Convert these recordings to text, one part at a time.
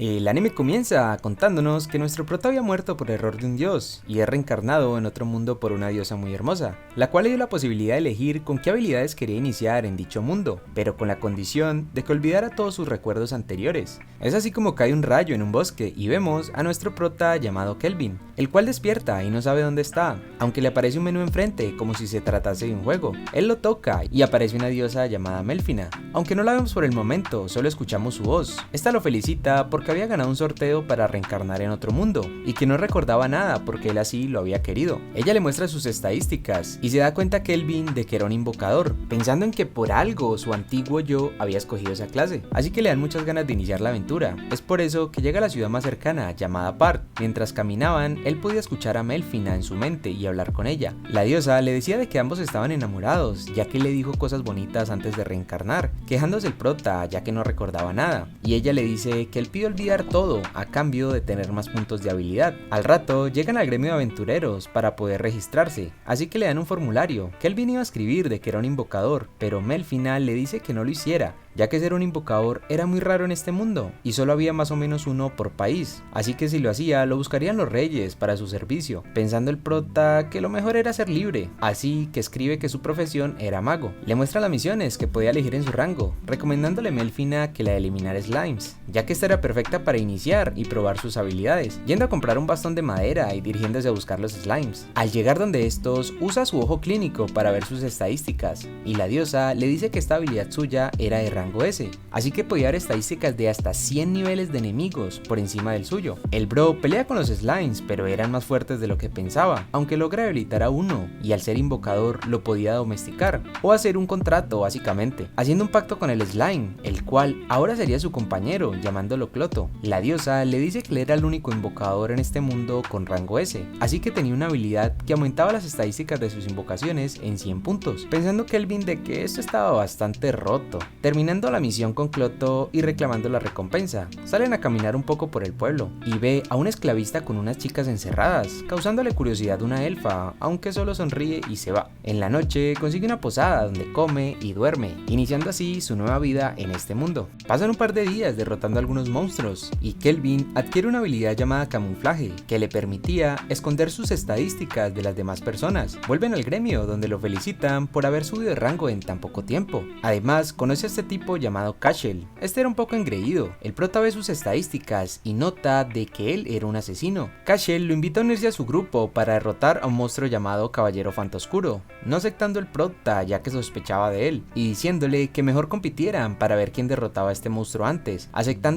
El anime comienza contándonos que nuestro prota había muerto por error de un dios y es reencarnado en otro mundo por una diosa muy hermosa, la cual le dio la posibilidad de elegir con qué habilidades quería iniciar en dicho mundo, pero con la condición de que olvidara todos sus recuerdos anteriores. Es así como cae un rayo en un bosque y vemos a nuestro prota llamado Kelvin, el cual despierta y no sabe dónde está, aunque le aparece un menú enfrente como si se tratase de un juego. Él lo toca y aparece una diosa llamada Melfina, aunque no la vemos por el momento, solo escuchamos su voz. Esta lo felicita porque había ganado un sorteo para reencarnar en otro mundo y que no recordaba nada porque él así lo había querido. Ella le muestra sus estadísticas y se da cuenta Kelvin de que era un invocador, pensando en que por algo su antiguo yo había escogido esa clase, así que le dan muchas ganas de iniciar la aventura. Es por eso que llega a la ciudad más cercana, llamada Part. Mientras caminaban, él podía escuchar a Melfina en su mente y hablar con ella. La diosa le decía de que ambos estaban enamorados, ya que le dijo cosas bonitas antes de reencarnar, quejándose el prota ya que no recordaba nada, y ella le dice que él pide olvidar todo a cambio de tener más puntos de habilidad. Al rato llegan al gremio de aventureros para poder registrarse, así que le dan un formulario. Kelvin iba a escribir de que era un invocador, pero Melfina le dice que no lo hiciera, ya que ser un invocador era muy raro en este mundo y solo había más o menos uno por país, así que si lo hacía lo buscarían los reyes para su servicio, pensando el prota que lo mejor era ser libre, así que escribe que su profesión era mago. Le muestra las misiones que podía elegir en su rango, recomendándole a Melfina que la de eliminar slimes, ya que esta era perfecta para iniciar y probar sus habilidades, yendo a comprar un bastón de madera y dirigiéndose a buscar los slimes. Al llegar donde estos, usa su ojo clínico para ver sus estadísticas, y la diosa le dice que esta habilidad suya era de rango S, así que podía dar estadísticas de hasta 100 niveles de enemigos por encima del suyo. El bro pelea con los slimes, pero eran más fuertes de lo que pensaba, aunque logra debilitar a uno, y al ser invocador lo podía domesticar, o hacer un contrato básicamente, haciendo un pacto con el slime, el cual ahora sería su compañero, llamándolo Cloto. La diosa le dice que él era el único invocador en este mundo con rango S, así que tenía una habilidad que aumentaba las estadísticas de sus invocaciones en 100 puntos, pensando Kelvin de que esto estaba bastante roto. Terminando la misión con Cloto y reclamando la recompensa, salen a caminar un poco por el pueblo y ve a un esclavista con unas chicas encerradas, causándole curiosidad una elfa, aunque solo sonríe y se va. En la noche consigue una posada donde come y duerme, iniciando así su nueva vida en este mundo. Pasan un par de días derrotando a algunos monstruos y Kelvin adquiere una habilidad llamada camuflaje que le permitía esconder sus estadísticas de las demás personas. Vuelven al gremio donde lo felicitan por haber subido de rango en tan poco tiempo. Además conoce a este tipo llamado Cashel. Este era un poco engreído. El prota ve sus estadísticas y nota de que él era un asesino. Cashel lo invita a unirse a su grupo para derrotar a un monstruo llamado Caballero Fantoscuro, no aceptando el prota ya que sospechaba de él y diciéndole que mejor compitieran para ver quién derrotaba a este monstruo antes, aceptando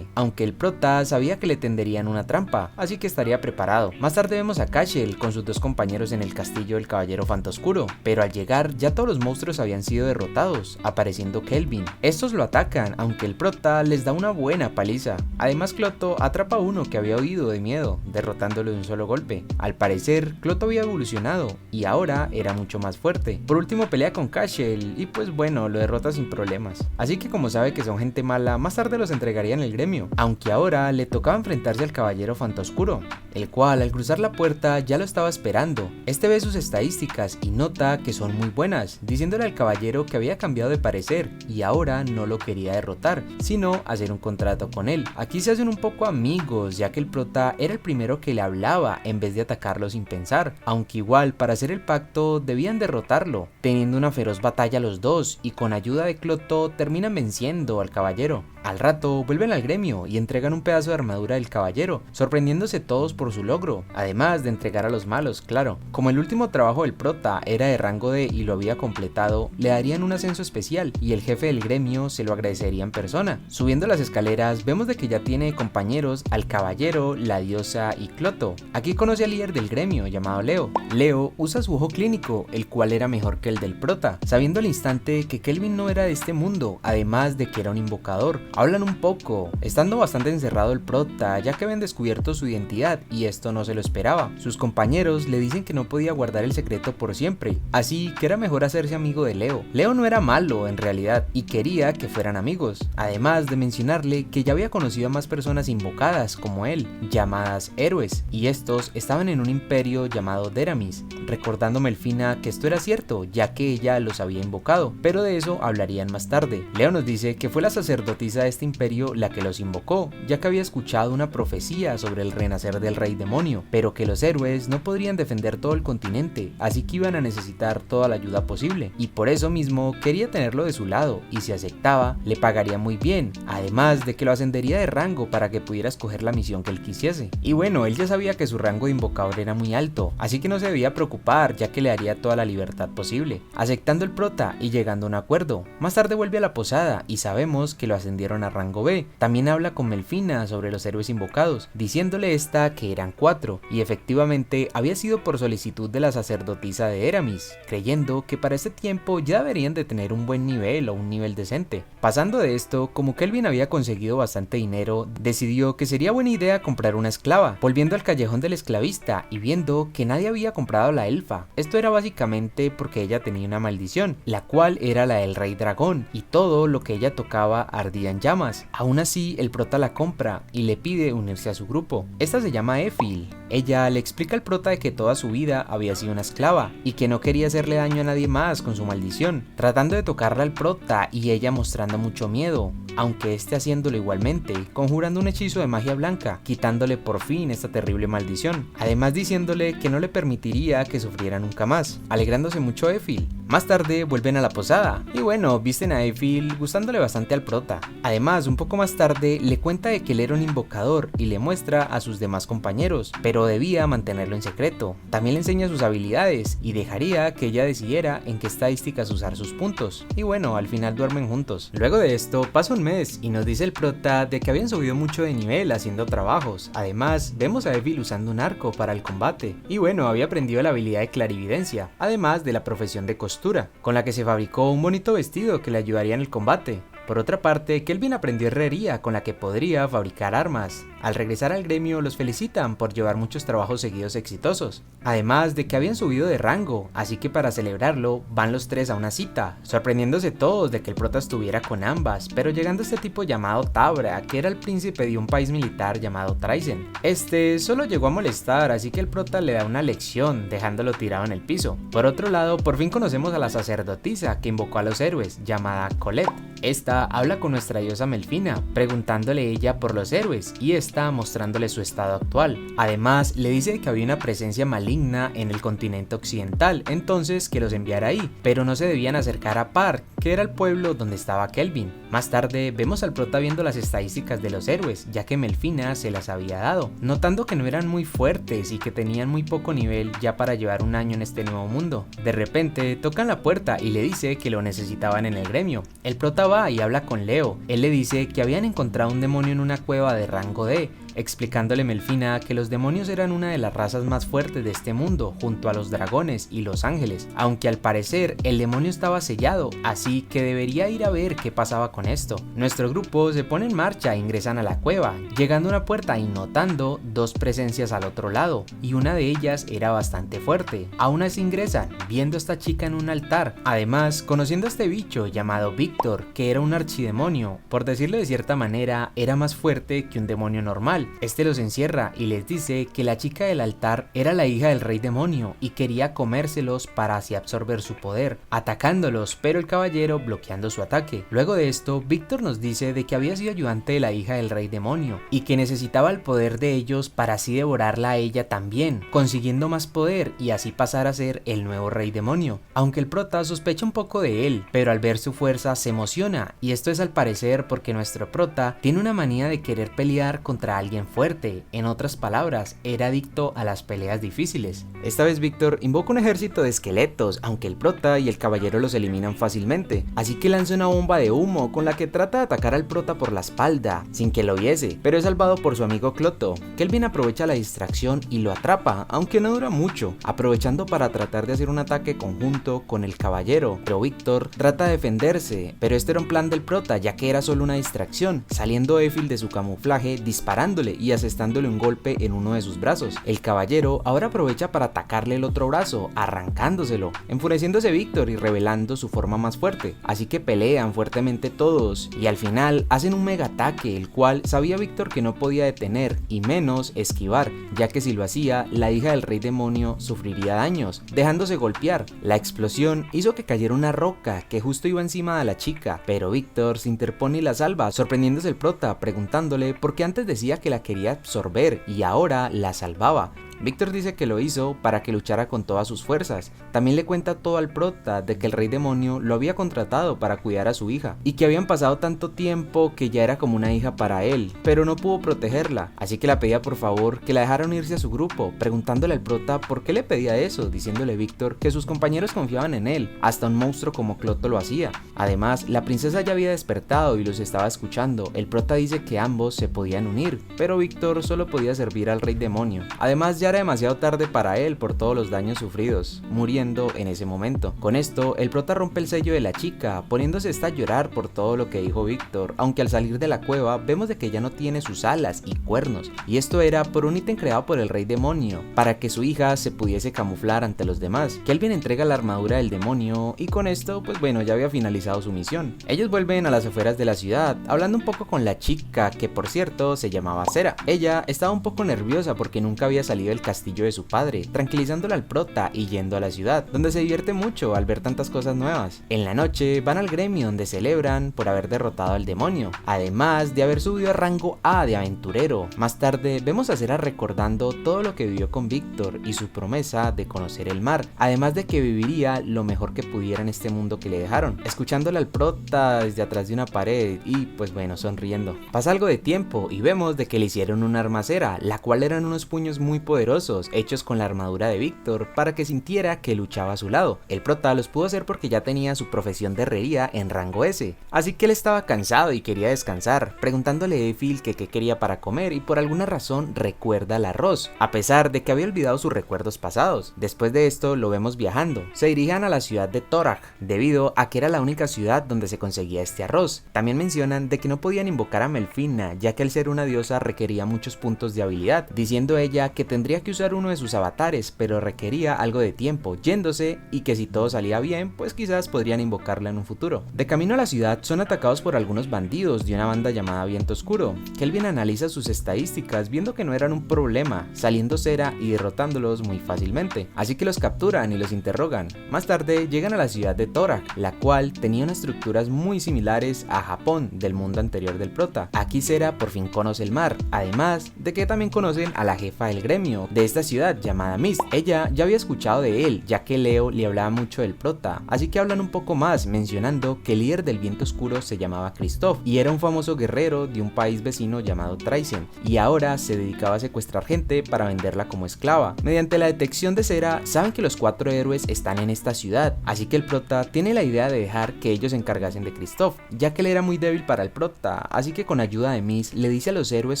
aunque el prota sabía que le tenderían una trampa, así que estaría preparado. Más tarde vemos a Cashel con sus dos compañeros en el castillo del Caballero Fantoscuro, pero al llegar ya todos los monstruos habían sido derrotados, apareciendo Kelvin. Estos lo atacan, aunque el prota les da una buena paliza. Además Cloto atrapa a uno que había huido de miedo, derrotándolo de un solo golpe. Al parecer, Cloto había evolucionado y ahora era mucho más fuerte. Por último pelea con Cashel y pues bueno, lo derrota sin problemas. Así que como sabe que son gente mala, más tarde los entregaría en el gremio, aunque ahora le tocaba enfrentarse al Caballero Fantoscuro, el cual al cruzar la puerta ya lo estaba esperando. Este ve sus estadísticas y nota que son muy buenas, diciéndole al caballero que había cambiado de parecer y ahora no lo quería derrotar, sino hacer un contrato con él. Aquí se hacen un poco amigos, ya que el prota era el primero que le hablaba en vez de atacarlo sin pensar, aunque igual para hacer el pacto debían derrotarlo, teniendo una feroz batalla los dos y con ayuda de Cloto terminan venciendo al caballero. Al rato vuelven al gremio y entregan un pedazo de armadura del caballero, sorprendiéndose todos por su logro, además de entregar a los malos, claro. Como el último trabajo del prota era de rango D y lo había completado, le darían un ascenso especial y el jefe del gremio se lo agradecería en persona. Subiendo las escaleras vemos de que ya tiene compañeros al caballero, la diosa y Cloto. Aquí conoce al líder del gremio llamado Leo. Leo usa su ojo clínico, el cual era mejor que el del prota, sabiendo al instante que Kelvin no era de este mundo, además de que era un invocador. Hablan un poco, estando bastante encerrado el prota ya que habían descubierto su identidad y esto no se lo esperaba. Sus compañeros le dicen que no podía guardar el secreto por siempre, así que era mejor hacerse amigo de Leo. Leo no era malo en realidad y quería que fueran amigos, además de mencionarle que ya había conocido a más personas invocadas como él, llamadas héroes, y estos estaban en un imperio llamado Deramis, recordando Melfina que esto era cierto ya que ella los había invocado, pero de eso hablarían más tarde. Leo nos dice que fue la sacerdotisa sacerdotisa de este imperio la que los invocó, ya que había escuchado una profecía sobre el renacer del rey demonio, pero que los héroes no podrían defender todo el continente, así que iban a necesitar toda la ayuda posible, y por eso mismo quería tenerlo de su lado, y si aceptaba, le pagaría muy bien, además de que lo ascendería de rango para que pudiera escoger la misión que él quisiese. Y bueno, él ya sabía que su rango de invocador era muy alto, así que no se debía preocupar, ya que le daría toda la libertad posible, aceptando el prota y llegando a un acuerdo. Más tarde vuelve a la posada y sabemos que lo ascendieron a rango B. También habla con Melfina sobre los héroes invocados, diciéndole esta que eran 4, y efectivamente había sido por solicitud de la sacerdotisa de Eramis, creyendo que para este tiempo ya deberían de tener un buen nivel o un nivel decente. Pasando de esto, como Kelvin había conseguido bastante dinero, decidió que sería buena idea comprar una esclava, volviendo al callejón del esclavista y viendo que nadie había comprado a la elfa. Esto era básicamente porque ella tenía una maldición, la cual era la del rey dragón, y todo lo que ella tocaba ardía en llamas. Aún así, el prota la compra y le pide unirse a su grupo. Esta se llama Efil. Ella le explica al prota de que toda su vida había sido una esclava y que no quería hacerle daño a nadie más con su maldición, tratando de tocarla al prota y ella mostrando mucho miedo, aunque esté haciéndolo igualmente, conjurando un hechizo de magia blanca, quitándole por fin esta terrible maldición, además diciéndole que no le permitiría que sufriera nunca más, alegrándose mucho Efil. Más tarde vuelven a la posada y bueno, visten a Efil gustándole bastante al prota. Además, un poco más tarde le cuenta de que él era un invocador y le muestra a sus demás compañeros, pero debía mantenerlo en secreto. También le enseña sus habilidades y dejaría que ella decidiera en qué estadísticas usar sus puntos. Y bueno, al final duermen juntos. Luego de esto pasa un mes y nos dice el prota de que habían subido mucho de nivel haciendo trabajos. Además, vemos a Efil usando un arco para el combate. Y bueno, había aprendido la habilidad de clarividencia, además de la profesión de costura, con la que se fabricó un bonito vestido que le ayudaría en el combate. Por otra parte, Kelvin aprendió herrería con la que podría fabricar armas. Al regresar al gremio los felicitan por llevar muchos trabajos seguidos exitosos, además de que habían subido de rango, así que para celebrarlo van los tres a una cita, sorprendiéndose todos de que el prota estuviera con ambas, pero llegando a este tipo llamado Tabra, que era el príncipe de un país militar llamado Traisen. Este solo llegó a molestar, así que el prota le da una lección, dejándolo tirado en el piso. Por otro lado, por fin conocemos a la sacerdotisa que invocó a los héroes, llamada Colette. Esta habla con nuestra diosa Melfina, preguntándole ella por los héroes, y esta mostrándole su estado actual. Además, le dice que había una presencia maligna en el continente occidental, entonces que los enviara ahí, pero no se debían acercar a Park, que era el pueblo donde estaba Kelvin. Más tarde, vemos al prota viendo las estadísticas de los héroes, ya que Melfina se las había dado, notando que no eran muy fuertes y que tenían muy poco nivel ya para llevar un año en este nuevo mundo. De repente, tocan la puerta y le dice que lo necesitaban en el gremio. El prota va y habla con Leo. Él le dice que habían encontrado un demonio en una cueva de rango D, explicándole Melfina que los demonios eran una de las razas más fuertes de este mundo, junto a los dragones y los ángeles, aunque al parecer el demonio estaba sellado, así que debería ir a ver qué pasaba con esto. Nuestro grupo se pone en marcha e ingresan a la cueva, llegando a una puerta y notando dos presencias al otro lado, y una de ellas era bastante fuerte. Aún así ingresan, viendo a esta chica en un altar, además conociendo a este bicho llamado Víctor, que era un archidemonio, por decirlo de cierta manera, era más fuerte que un demonio normal. Este los encierra y les dice que la chica del altar era la hija del rey demonio y quería comérselos para así absorber su poder, atacándolos, pero el caballero bloqueando su ataque. Luego de esto, Víctor nos dice de que había sido ayudante de la hija del rey demonio y que necesitaba el poder de ellos para así devorarla a ella también, consiguiendo más poder y así pasar a ser el nuevo rey demonio. Aunque el prota sospecha un poco de él, pero al ver su fuerza se emociona, y esto es al parecer porque nuestro prota tiene una manía de querer pelear contra alguien fuerte. En otras palabras, era adicto a las peleas difíciles. Esta vez Víctor invoca un ejército de esqueletos, aunque el prota y el caballero los eliminan fácilmente, así que lanza una bomba de humo con la que trata de atacar al prota por la espalda, sin que lo viese, pero es salvado por su amigo Cloto. Kelvin aprovecha la distracción y lo atrapa, aunque no dura mucho, aprovechando para tratar de hacer un ataque conjunto con el caballero, pero Víctor trata de defenderse, pero este era un plan del prota, ya que era solo una distracción, saliendo Efil de su camuflaje disparándole y asestándole un golpe en uno de sus brazos. El caballero ahora aprovecha para atacarle el otro brazo, arrancándoselo, enfureciéndose Víctor y revelando su forma más fuerte, así que pelean fuertemente todos y al final hacen un mega ataque, el cual sabía Víctor que no podía detener y menos esquivar, ya que si lo hacía, la hija del rey demonio sufriría daños, dejándose golpear. La explosión hizo que cayera una roca que justo iba encima de la chica, pero Víctor se interpone y la salva, sorprendiéndose el prota, preguntándole por qué antes decía que la quería absorber y ahora la salvaba. Víctor dice que lo hizo para que luchara con todas sus fuerzas. También le cuenta todo al prota de que el rey demonio lo había contratado para cuidar a su hija y que habían pasado tanto tiempo que ya era como una hija para él, pero no pudo protegerla, así que la pedía por favor que la dejara unirse a su grupo, preguntándole al prota por qué le pedía eso, diciéndole Víctor que sus compañeros confiaban en él, hasta un monstruo como Cloto lo hacía. Además, la princesa ya había despertado y los estaba escuchando. El prota dice que ambos se podían unir, pero Víctor solo podía servir al rey demonio. Además, ya era demasiado tarde para él por todos los daños sufridos, muriendo en ese momento. Con esto, el prota rompe el sello de la chica, poniéndose esta a llorar por todo lo que dijo Víctor, aunque al salir de la cueva vemos de que ya no tiene sus alas y cuernos, y esto era por un ítem creado por el rey demonio, para que su hija se pudiese camuflar ante los demás. Kelvin entrega la armadura del demonio y con esto, pues bueno, ya había finalizado su misión. Ellos vuelven a las afueras de la ciudad, hablando un poco con la chica, que por cierto se llamaba Cera. Ella estaba un poco nerviosa porque nunca había salido del castillo de su padre, tranquilizándola al prota y yendo a la ciudad, donde se divierte mucho al ver tantas cosas nuevas. En la noche van al gremio donde celebran por haber derrotado al demonio, además de haber subido a rango A de aventurero. Más tarde vemos a Cera recordando todo lo que vivió con Víctor y su promesa de conocer el mar, además de que viviría lo mejor que pudiera en este mundo que le dejaron, escuchándole al prota desde atrás de una pared y pues bueno, sonriendo. Pasa algo de tiempo y vemos de que le hicieron una arma a Cera, la cual eran unos puños muy poderosos hechos con la armadura de Víctor para que sintiera que luchaba a su lado. El prota los pudo hacer porque ya tenía su profesión de herrería en rango S, así que él estaba cansado y quería descansar, preguntándole a Phil que qué quería para comer y por alguna razón recuerda el arroz, a pesar de que había olvidado sus recuerdos pasados. Después de esto lo vemos viajando, se dirigen a la ciudad de Torag, debido a que era la única ciudad donde se conseguía este arroz. También mencionan de que no podían invocar a Melfina, ya que al ser una diosa requería muchos puntos de habilidad, diciendo ella que tendría que usar uno de sus avatares, pero requería algo de tiempo yéndose y que si todo salía bien, pues quizás podrían invocarla en un futuro. De camino a la ciudad son atacados por algunos bandidos de una banda llamada Viento Oscuro. Kelvin analiza sus estadísticas viendo que no eran un problema, saliendo Cera y derrotándolos muy fácilmente, así que los capturan y los interrogan. Más tarde llegan a la ciudad de Torag, la cual tenía unas estructuras muy similares a Japón del mundo anterior del prota. Aquí Cera por fin conoce el mar, además de que también conocen a la jefa del gremio de esta ciudad llamada Mist. Ella ya había escuchado de él, ya que Leo le hablaba mucho del prota, así que hablan un poco más, mencionando que el líder del Viento Oscuro se llamaba Christoph y era un famoso guerrero de un país vecino llamado Traisen, y ahora se dedicaba a secuestrar gente para venderla como esclava. Mediante la detección de Cera, saben que los 4 héroes están en esta ciudad, así que el prota tiene la idea de dejar que ellos se encargasen de Christoph, ya que él era muy débil para el prota, así que con ayuda de Mist le dice a los héroes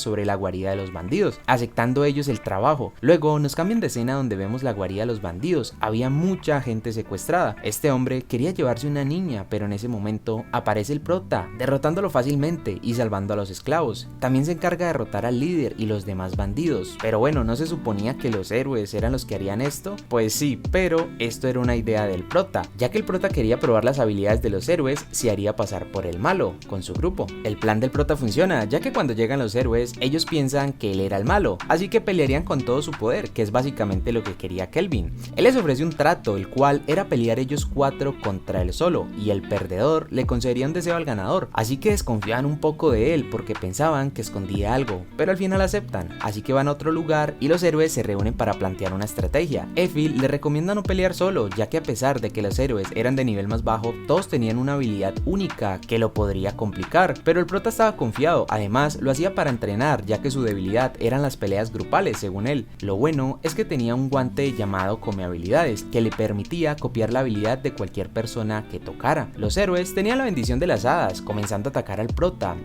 sobre la guarida de los bandidos, aceptando ellos el trabajo. Luego nos cambian de escena donde vemos la guarida de los bandidos. Había mucha gente secuestrada. Este hombre quería llevarse una niña, pero en ese momento aparece el prota, derrotándolo fácilmente y salvando a los esclavos. También se encarga de derrotar al líder y los demás bandidos. Pero bueno, ¿no se suponía que los héroes eran los que harían esto? Pues sí, pero esto era una idea del prota, ya que el prota quería probar las habilidades de los héroes si haría pasar por el malo con su grupo. El plan del prota funciona, ya que cuando llegan los héroes, ellos piensan que él era el malo, así que pelearían con todo su poder, que es básicamente lo que quería Kelvin. Él les ofrece un trato, el cual era pelear ellos 4 contra él solo, y el perdedor le concedería un deseo al ganador, así que desconfiaban un poco de él porque pensaban que escondía algo, pero al final aceptan, así que van a otro lugar y los héroes se reúnen para plantear una estrategia. Phil le recomienda no pelear solo, ya que a pesar de que los héroes eran de nivel más bajo, todos tenían una habilidad única que lo podría complicar, pero el prota estaba confiado, además lo hacía para entrenar, ya que su debilidad eran las peleas grupales según él. Lo bueno es que tenía un guante llamado Come Habilidades, que le permitía copiar la habilidad de cualquier persona que tocara. Los héroes tenían la bendición de las hadas, comenzando a atacar al prota,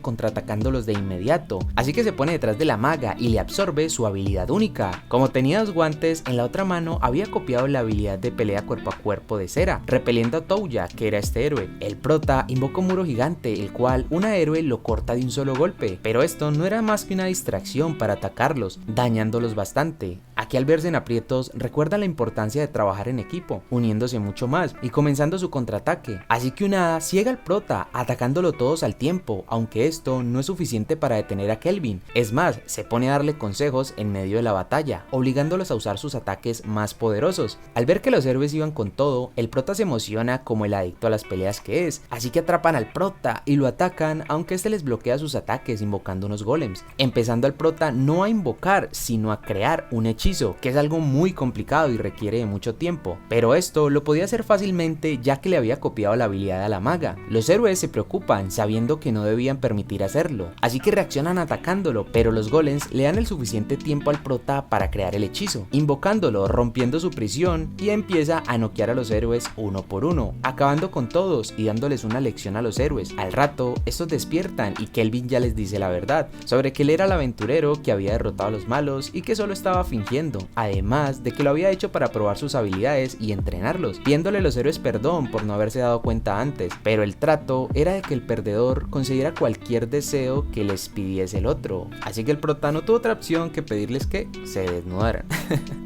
contraatacándolos de inmediato, así que se pone detrás de la maga y le absorbe su habilidad única. Como tenía 2 guantes, en la otra mano había copiado la habilidad de pelea cuerpo a cuerpo de Cera, repeliendo a Touya, que era este héroe. El prota invoca un muro gigante, el cual una héroe lo corta de un solo golpe, pero esto no era más que una distracción para atacarlos, dañándolos bastante. Aquí al verse en aprietos recuerda la importancia de trabajar en equipo, uniéndose mucho más y comenzando su contraataque, así que una ciega al prota atacándolo todos al tiempo, aunque esto no es suficiente para detener a Kelvin, es más, se pone a darle consejos en medio de la batalla, obligándolos a usar sus ataques más poderosos. Al ver que los héroes iban con todo, el prota se emociona como el adicto a las peleas que es, así que atrapan al prota y lo atacan, aunque este les bloquea sus ataques invocando unos golems, empezando al prota no a invocar, sino a crear un hechizo, que es algo muy complicado y requiere de mucho tiempo, pero esto lo podía hacer fácilmente ya que le había copiado la habilidad a la maga. Los héroes se preocupan sabiendo que no debían permitir hacerlo, así que reaccionan atacándolo, pero los golems le dan el suficiente tiempo al prota para crear el hechizo, invocándolo, rompiendo su prisión y empieza a noquear a los héroes uno por uno, acabando con todos y dándoles una lección a los héroes. Al rato, estos despiertan y Kelvin ya les dice la verdad sobre que él era el aventurero que había derrotado a los malos y que solo estaba fingiendo, además de que lo había hecho para probar sus habilidades y entrenarlos, pidiéndole a los héroes perdón por no haberse dado cuenta antes, pero el trato era de que el perdedor concediera cualquier deseo que les pidiese el otro, así que el prota no tuvo otra opción que pedirles que se desnudaran.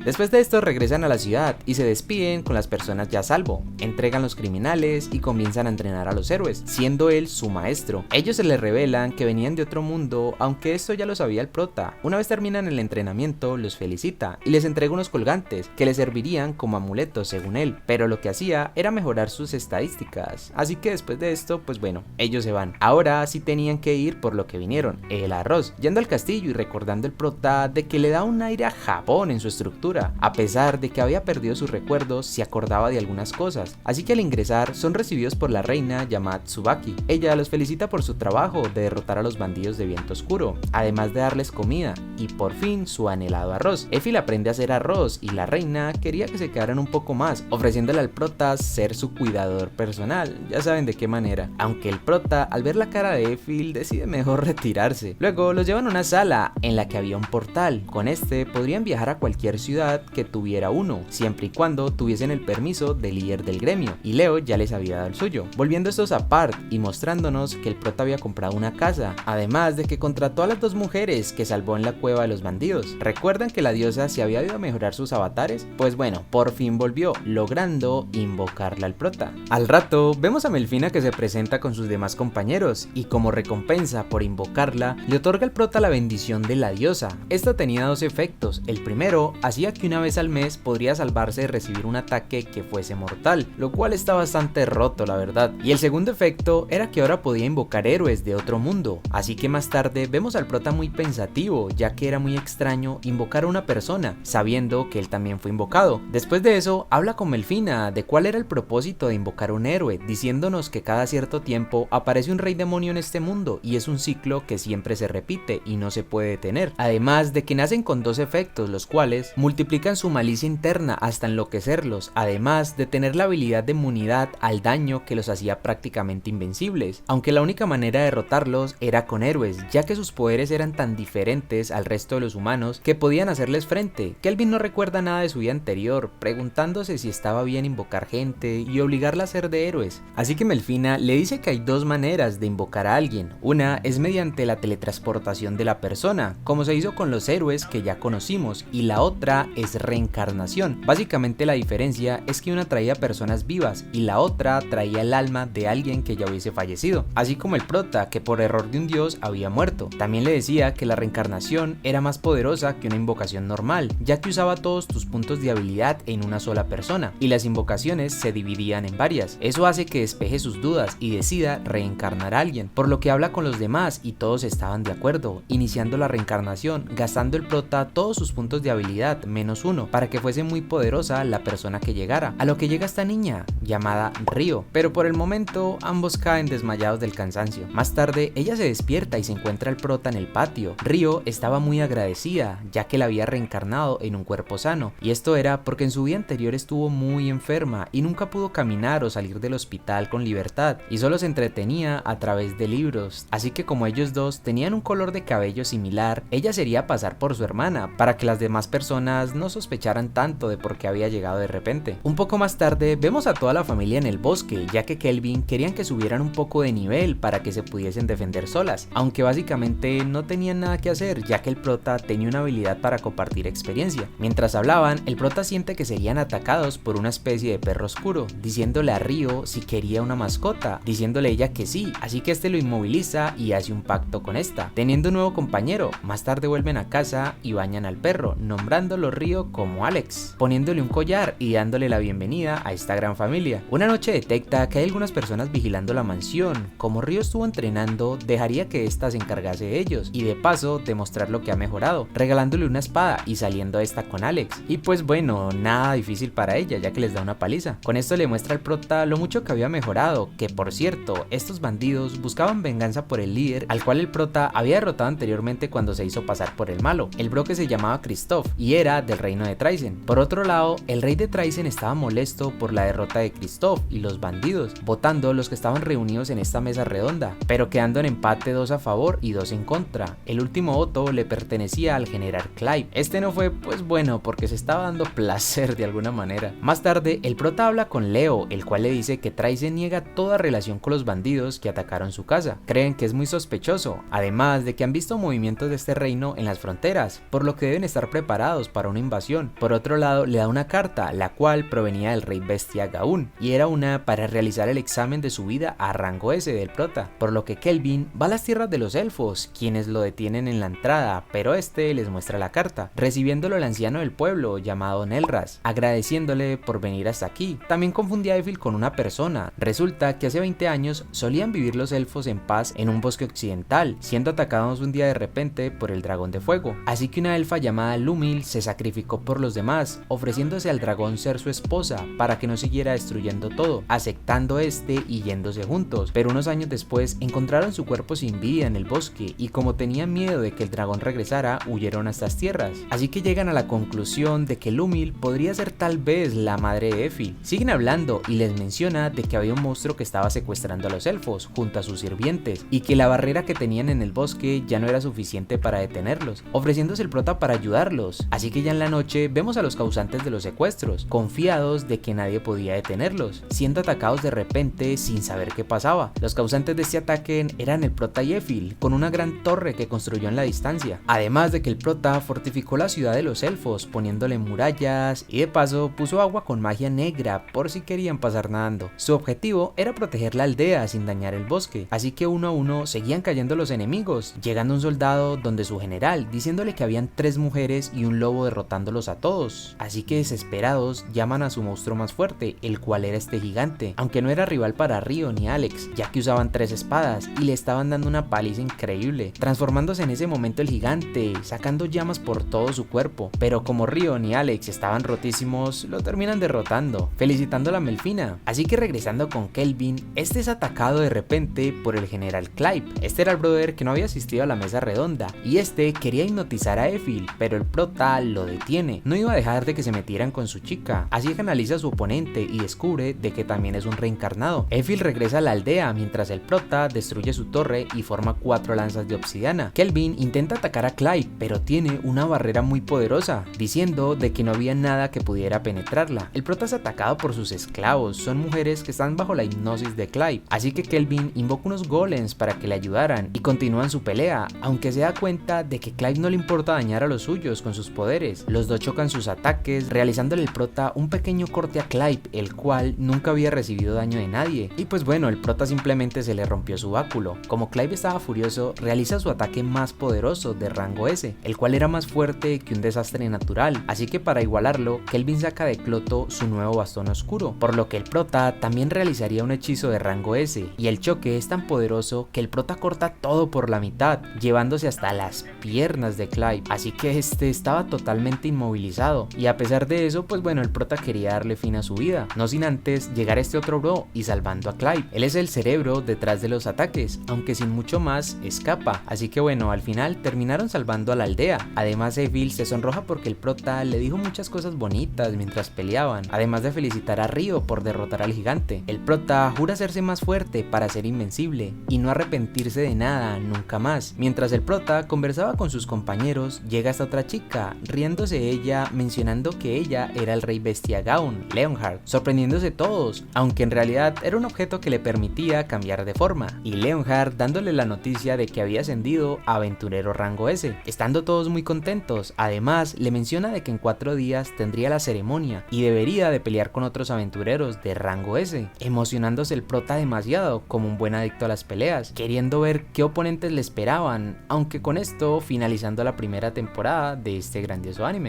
Después de esto regresan a la ciudad y se despiden con las personas ya a salvo, entregan los criminales y comienzan a entrenar a los héroes, siendo él su maestro. Ellos se les revelan que venían de otro mundo, aunque esto ya lo sabía el prota. Una vez terminan el entrenamiento, los felicita y les entrega unos colgantes que les servirían como amuletos según él, pero lo que hacía era mejorar sus estadísticas, así que después de esto, pues bueno, ellos se van. Ahora sí tenían que ir por lo que vinieron, el arroz, yendo al castillo y recordando el prota de que le da un aire a Japón en su estructura, a pesar de que había perdido sus recuerdos, se acordaba de algunas cosas, así que al ingresar son recibidos por la reina llamada Tsubaki. Ella los felicita por su trabajo de derrotar a los bandidos de Viento Oscuro, además de darles comida y por fin su anhelado arroz. Effie aprende a hacer arroz y la reina quería que se quedaran un poco más, ofreciéndole al prota ser su cuidador personal, ya saben de qué manera, aunque el prota al ver la cara de Effie decide mejor retirarse. Luego los llevan a una sala en la que había un portal, con este podrían viajar a cualquier ciudad que tuviera uno, siempre y cuando tuviesen el permiso del líder del gremio, y Leo ya les había dado el suyo, volviendo estos aparte y mostrándonos que el prota había comprado una casa, además de que contrató a las dos mujeres que salvó en la cueva de los bandidos. ¿Recuerdan que la diosa se había ido a mejorar sus avatares? Pues bueno, por fin volvió, logrando invocarla al prota. Al rato vemos a Melfina que se presenta con sus demás compañeros y como recompensa por invocarla le otorga al prota la bendición de la diosa. Esta tenía dos efectos. El primero hacía que una vez al mes podría salvarse de recibir un ataque que fuese mortal, lo cual está bastante roto la verdad, y el segundo efecto era que ahora podía invocar héroes de otro mundo, así que más tarde vemos al prota muy pensativo, ya que era muy extraño invocar a una persona, sabiendo que él también fue invocado. Después de eso habla con Melfina de cuál era el propósito de invocar un héroe, diciéndonos que cada cierto tiempo aparece un rey demonio en este mundo y es un ciclo que siempre se repite y no se puede detener, además de que nacen con dos efectos, los cuales multiplican su malicia interna hasta enloquecerlos, además de tener la habilidad de inmunidad al daño que los hacía prácticamente invencibles, aunque la única manera de derrotarlos era con héroes, ya que sus poderes eran tan diferentes al resto de los humanos que podían hacerles frente. Kelvin no recuerda nada de su vida anterior, preguntándose si estaba bien invocar gente y obligarla a ser de héroes, así que Melfina le dice que hay dos maneras de invocar a alguien. Una es mediante la teletransportación de la persona, como se hizo con los héroes que ya conocimos, y la otra es reencarnación. Básicamente la diferencia es que una traía personas vivas y la otra traía el alma de alguien que ya hubiese fallecido, así como el prota que por error de un dios había muerto. También le decía que la reencarnación era más poderosa que una invocación normal, ya que usaba todos tus puntos de habilidad en una sola persona y las invocaciones se dividían en varias. Eso hace que despeje sus dudas y decida reencarnar a alguien, por lo que habla con los demás y todos estaban de acuerdo, iniciando la reencarnación, gastando el prota todos sus puntos de habilidad menos uno para que fuese muy poderosa la persona que llegara, a lo que llega esta niña llamada Río, pero por el momento ambos caen desmayados del cansancio. Más tarde ella se despierta y se encuentra el prota en el patio. Río estaba muy agradecida ya que la había reencarnado en un cuerpo sano, y esto era porque en su vida anterior estuvo muy enferma y nunca pudo caminar o salir del hospital con libertad y solo se entretenía a través de libros, así que como ellos dos tenían un color de cabello similar, ella sería pasar por su hermana para que las demás personas no sospecharan tanto de por qué había llegado de repente. Un poco más tarde vemos a toda la familia en el bosque, ya que Kelvin querían que subieran un poco de nivel para que se pudiesen defender solas, aunque básicamente no tenían nada que hacer ya que que el prota tenía una habilidad para compartir experiencia. Mientras hablaban, el prota siente que serían atacados por una especie de perro oscuro, diciéndole a Ryo si quería una mascota, diciéndole ella que sí, así que este lo inmoviliza y hace un pacto con esta. Teniendo un nuevo compañero, más tarde vuelven a casa y bañan al perro, nombrándolo Ryo como Alex, poniéndole un collar y dándole la bienvenida a esta gran familia. Una noche detecta que hay algunas personas vigilando la mansión. Como Ryo estuvo entrenando, dejaría que ésta se encargase de ellos y de paso demostrar lo que ha mejorado, regalándole una espada y saliendo esta con Alex. Y pues bueno, nada difícil para ella, ya que les da una paliza. Con esto le muestra al prota lo mucho que había mejorado, que por cierto, estos bandidos buscaban venganza por el líder, al cual el prota había derrotado anteriormente cuando se hizo pasar por el malo, el bro que se llamaba Christoph y era del reino de Traizen. Por otro lado, el rey de Traizen estaba molesto por la derrota de Christoph y los bandidos, votando los que estaban reunidos en esta mesa redonda, pero quedando en empate 2 a favor y 2 en contra. El último voto le pertenecía al general Clive. Este no fue pues bueno porque se estaba dando placer de alguna manera. Más tarde, el prota habla con Leo, el cual le dice que Traizen niega toda relación con los bandidos que atacaron su casa. Creen que es muy sospechoso, además de que han visto movimientos de este reino en las fronteras, por lo que deben estar preparados para una invasión. Por otro lado, le da una carta, la cual provenía del rey bestia Gaun, y era una para realizar el examen de su vida a rango S del prota, por lo que Kelvin va a las tierras de los elfos, quienes lo detienen en la entrada, pero este les muestra la carta, recibiéndolo el anciano del pueblo llamado Nelras, agradeciéndole por venir hasta aquí. También confundía a Eiffel con una persona. Resulta que hace 20 años solían vivir los elfos en paz en un bosque occidental, siendo atacados un día de repente por el dragón de fuego, así que una elfa llamada Lumil se sacrificó por los demás, ofreciéndose al dragón ser su esposa para que no siguiera destruyendo todo, aceptando este y yéndose juntos. Pero unos años después encontraron su cuerpo sin vida en el bosque y como tenían miedo de que el dragón regresara, huyeron a estas tierras, así que llegan a la conclusión de que Lumil podría ser tal vez la madre de Eiffel. Siguen hablando y les menciona de que había un monstruo que estaba secuestrando a los elfos junto a sus sirvientes y que la barrera que tenían en el bosque ya no era suficiente para detenerlos, ofreciéndose el prota para ayudarlos. Así que ya en la noche vemos a los causantes de los secuestros, confiados de que nadie podía detenerlos, siendo atacados de repente sin saber qué pasaba. Los causantes de este ataque eran el prota y Eiffel, con una gran torre que construyó en la distancia, además de que el prota fortificó la ciudad de los elfos poniéndole murallas y de paso puso agua con magia negra por si querían pasar nadando. Su objetivo era proteger la aldea sin dañar el bosque, así que uno a uno seguían cayendo los enemigos, llegando un soldado donde su general diciéndole que habían 3 mujeres y un lobo derrotándolos a todos, así que desesperados llaman a su monstruo más fuerte, el cual era este gigante, aunque no era rival para Ryo ni Alex, ya que usaban 3 espadas y le estaban dando una paliza increíble, transformándose en ese momento el gigante, sacando llamas por todo su cuerpo, pero como Ryo ni Alex estaban rotísimos, lo terminan derrotando, felicitando a la Melfina. Así que regresando con Kelvin, este es atacado de repente por el general Clive. Este era el brother que no había asistido a la mesa redonda y este quería hipnotizar a Eiffel, pero el prota lo detiene. No iba a dejar de que se metieran con su chica, así que analiza a su oponente y descubre de que también es un reencarnado. Eiffel regresa a la aldea mientras el prota destruye su torre y forma 4 lanzas de obsidiana. Kelvin intenta atacar a Clive, pero tiene una barrera muy poderosa, diciendo de que no había nada que pudiera penetrarla. El prota es atacado por sus esclavos, son mujeres que están bajo la hipnosis de Clive, así que Kelvin invoca unos golems para que le ayudaran y continúan su pelea, aunque se da cuenta de que Clive no le importa dañar a los suyos con sus poderes. Los dos chocan sus ataques, realizándole el prota un pequeño corte a Clive, el cual nunca había recibido daño de nadie, y pues bueno, el prota simplemente se le rompió su báculo. Como Clive estaba furioso, realiza su ataque más poderoso de rango S, el cual era más fuerte que un desastre natural, así que para igualarlo, Kelvin saca de Cloto su nuevo bastón oscuro, por lo que el prota también realizaría un hechizo de rango S, y el choque es tan poderoso que el prota corta todo por la mitad, llevándose hasta las piernas de Clive, así que este estaba totalmente inmovilizado, y a pesar de eso, pues bueno, el prota quería darle fin a su vida, no sin antes llegar a este otro bro y salvando a Clive. Él es el cerebro detrás de los ataques, aunque sin mucho más escapa, así que bueno, al final terminaron salvando a la aldea. Además Eiffel se sonroja porque el prota le dijo muchas cosas bonitas mientras peleaban, además de felicitar a Ryo por derrotar al gigante. El prota jura hacerse más fuerte para ser invencible y no arrepentirse de nada nunca más. Mientras el prota conversaba con sus compañeros, llega esta otra chica, riéndose ella, mencionando que ella era el rey bestia Gaun, Leonhard, sorprendiéndose todos, aunque en realidad era un objeto que le permitía cambiar de forma, y Leonhard dándole la noticia de que había ascendido a aventurero rango rango S, estando todos muy contentos. Además, le menciona de que en 4 días tendría la ceremonia y debería de pelear con otros aventureros de rango S, emocionándose el prota demasiado como un buen adicto a las peleas, queriendo ver qué oponentes le esperaban, aunque con esto finalizando la primera temporada de este grandioso anime.